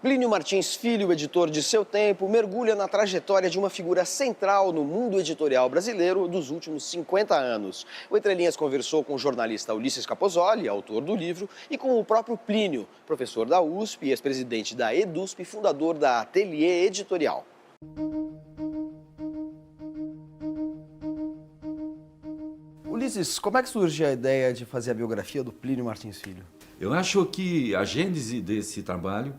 Plínio Martins Filho, editor de Seu Tempo, mergulha na trajetória de uma figura central no mundo editorial brasileiro dos últimos 50 anos. O Entre Linhas conversou com o jornalista Ulisses Capozoli, autor do livro, e com o próprio Plínio, professor da USP, ex-presidente da EDUSP e fundador da Ateliê Editorial. Ulisses, como é que surge a ideia de fazer a biografia do Plínio Martins Filho? Eu acho que a gênese desse trabalho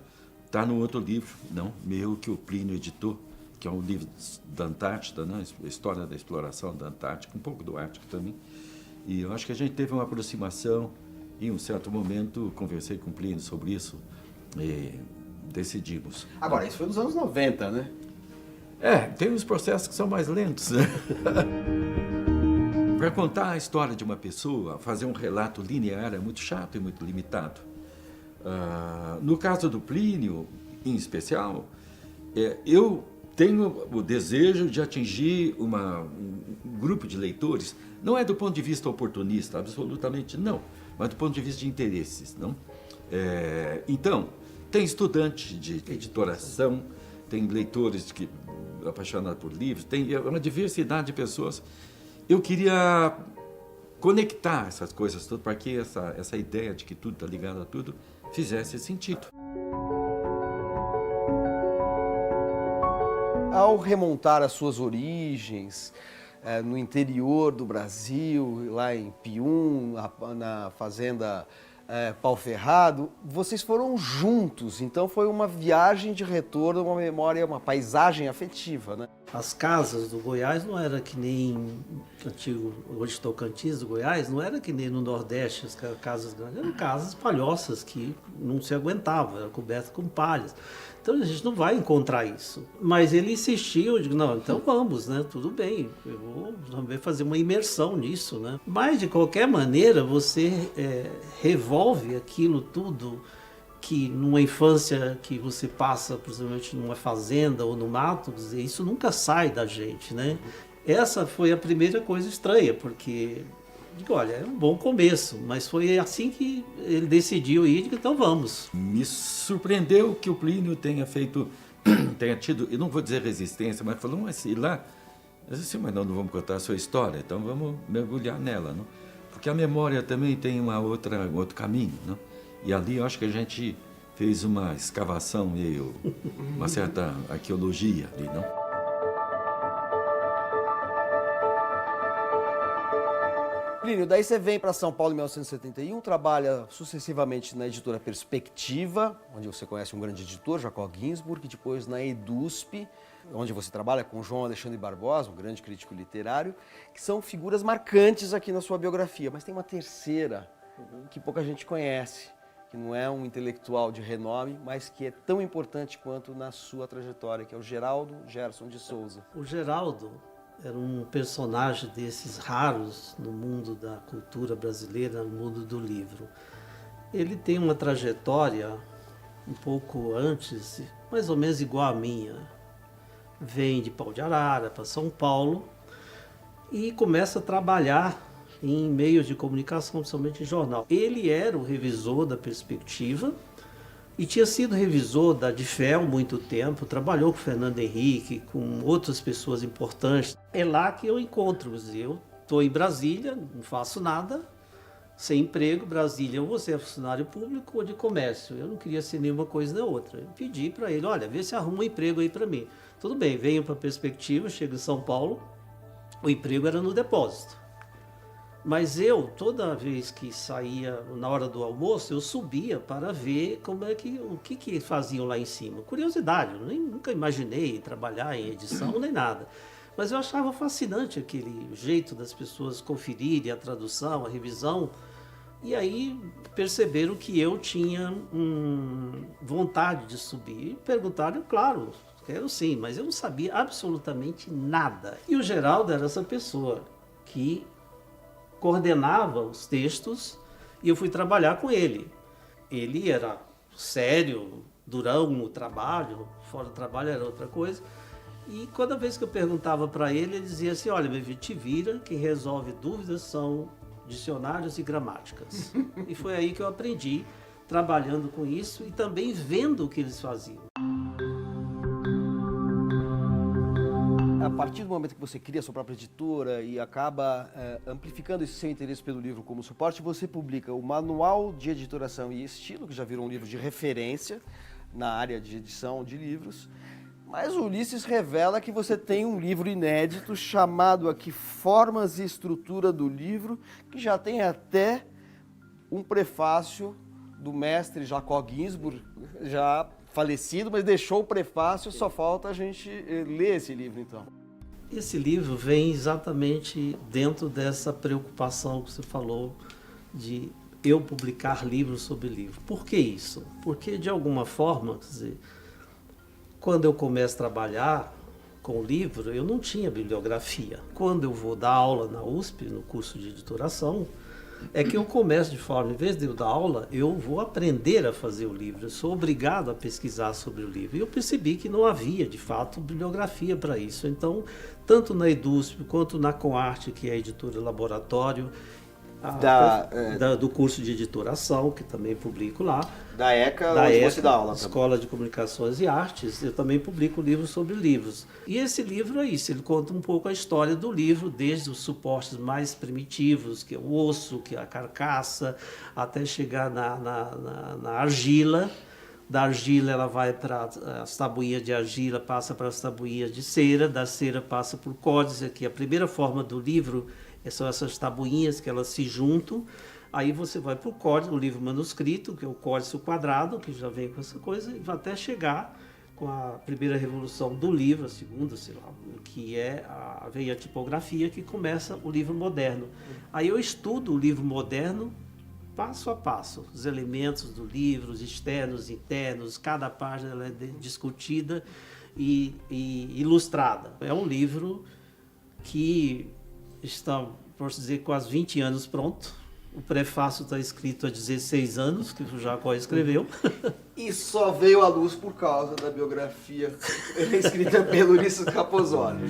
está no outro livro, não, meu, que o Plínio editou, que é um livro da Antártida, né? A história da exploração da Antártica, um pouco do Ártico também. E eu acho que a gente teve uma aproximação e em um certo momento conversei com o Plínio sobre isso e decidimos. Agora, isso foi nos anos 90, né? Tem uns processos que são mais lentos, né? Para contar a história de uma pessoa, fazer um relato linear é muito chato e muito limitado. No caso do Plínio, em especial, eu tenho o desejo de atingir um grupo de leitores, não é do ponto de vista oportunista, absolutamente não, mas do ponto de vista de interesses, não? Então, tem estudante de editoração, tem leitores apaixonados por livros, tem uma diversidade de pessoas. Eu queria conectar essas coisas todas para que essa ideia de que tudo está ligado a tudo fizesse sentido. Ao remontar as suas origens no interior do Brasil, lá em Pium, na fazenda Pau Ferrado, vocês foram juntos, então foi uma viagem de retorno, uma memória, uma paisagem afetiva, né? As casas do Goiás não era que nem antigo, hoje Tocantins do Goiás, não era que nem no Nordeste, as casas grandes, eram casas palhoças que não se aguentavam, eram cobertas com palhas. Então a gente não vai encontrar isso. Mas ele insistiu, eu digo, não, então vamos, né? Tudo bem, eu vou também fazer uma imersão nisso, né? Mas de qualquer maneira você revolve aquilo tudo que numa infância que você passa, principalmente numa fazenda ou no mato, isso nunca sai da gente, né? Essa foi a primeira coisa estranha, porque, digo, olha, é um bom começo, mas foi assim que ele decidiu ir, digo, então vamos. Me surpreendeu que o Plínio tenha tido, eu não vou dizer resistência, mas falou, mas ir lá, eu disse, mas não vamos contar a sua história, então vamos mergulhar nela, não? Porque a memória também tem um outro caminho, não? E ali eu acho que a gente fez uma escavação e uma certa arqueologia ali, não? Plínio, daí você vem para São Paulo em 1971, trabalha sucessivamente na editora Perspectiva, onde você conhece um grande editor, Jacó Ginsburg, e depois na EDUSP, onde você trabalha com João Alexandre Barbosa, um grande crítico literário, que são figuras marcantes aqui na sua biografia. Mas tem uma terceira que pouca gente conhece, que não é um intelectual de renome, mas que é tão importante quanto na sua trajetória, que é o Geraldo Gerson de Souza. O Geraldo era um personagem desses raros no mundo da cultura brasileira, no mundo do livro. Ele tem uma trajetória um pouco antes, mais ou menos igual à minha. Vem de Pau de Arara para São Paulo e começa a trabalhar em meios de comunicação, principalmente em jornal. Ele era o revisor da Perspectiva e tinha sido revisor da DIFEL muito tempo, trabalhou com o Fernando Henrique, com outras pessoas importantes. É lá que eu encontro, eu estou em Brasília, não faço nada, sem emprego, Brasília, ou você é funcionário público ou de comércio. Eu não queria ser nenhuma coisa nem outra. Eu pedi para ele, olha, vê se arruma um emprego aí para mim. Tudo bem, venho para a Perspectiva, chego em São Paulo, o emprego era no depósito. Mas eu, toda vez que saía na hora do almoço, eu subia para ver o que faziam lá em cima. Curiosidade, eu nunca imaginei trabalhar em edição nem nada. Mas eu achava fascinante aquele jeito das pessoas conferirem a tradução, a revisão. E aí perceberam que eu tinha vontade de subir. E perguntaram, claro, quero sim, mas eu não sabia absolutamente nada. E o Geraldo era essa pessoa que coordenava os textos e eu fui trabalhar com ele. Ele era sério, durão no trabalho, fora do trabalho era outra coisa. E cada vez que eu perguntava para ele, ele dizia assim, olha, meu filho, te vira, quem resolve dúvidas são dicionários e gramáticas. E foi aí que eu aprendi trabalhando com isso e também vendo o que eles faziam. A partir do momento que você cria a sua própria editora e acaba amplificando esse seu interesse pelo livro como suporte, você publica o Manual de Editoração e Estilo, que já virou um livro de referência na área de edição de livros. Mas o Ulisses revela que você tem um livro inédito chamado aqui Formas e Estrutura do Livro, que já tem até um prefácio do mestre Jacob Ginsburg, já falecido, mas deixou o prefácio, só falta a gente ler esse livro então. Esse livro vem exatamente dentro dessa preocupação que você falou de eu publicar livros sobre livro. Por que isso? Porque de alguma forma, quer dizer, quando eu começo a trabalhar com livro, eu não tinha bibliografia. Quando eu vou dar aula na USP, no curso de editoração, é que eu começo de forma, em vez de eu dar aula, eu vou aprender a fazer o livro. Eu sou obrigado a pesquisar sobre o livro. E eu percebi que não havia, de fato, bibliografia para isso. Então, tanto na EDUSP quanto na Coarte, que é a editora laboratório, do curso de editoração, que também publico lá. Da ECA, onde você dá aula. Escola de Comunicações e Artes, eu também publico livros sobre livros. E esse livro é isso, ele conta um pouco a história do livro, desde os suportes mais primitivos, que é o osso, que é a carcaça, até chegar na argila. Da argila ela vai para as tabuinhas de argila, passa para as tabuinhas de cera, da cera passa por códice, que a primeira forma do livro são essas tabuinhas que elas se juntam. Aí você vai para o códice, o livro manuscrito, que é o códice quadrado, que já vem com essa coisa, e vai até chegar com a primeira revolução do livro, a segunda, sei lá, que vem a tipografia, que começa o livro moderno. Aí eu estudo o livro moderno passo a passo, os elementos do livro, os externos, internos, cada página ela é discutida e ilustrada. É um livro que está, por dizer, quase 20 anos pronto. O prefácio está escrito há 16 anos, que o Jacó escreveu. E só veio à luz por causa da biografia escrita pelo Ulisses Capozoli.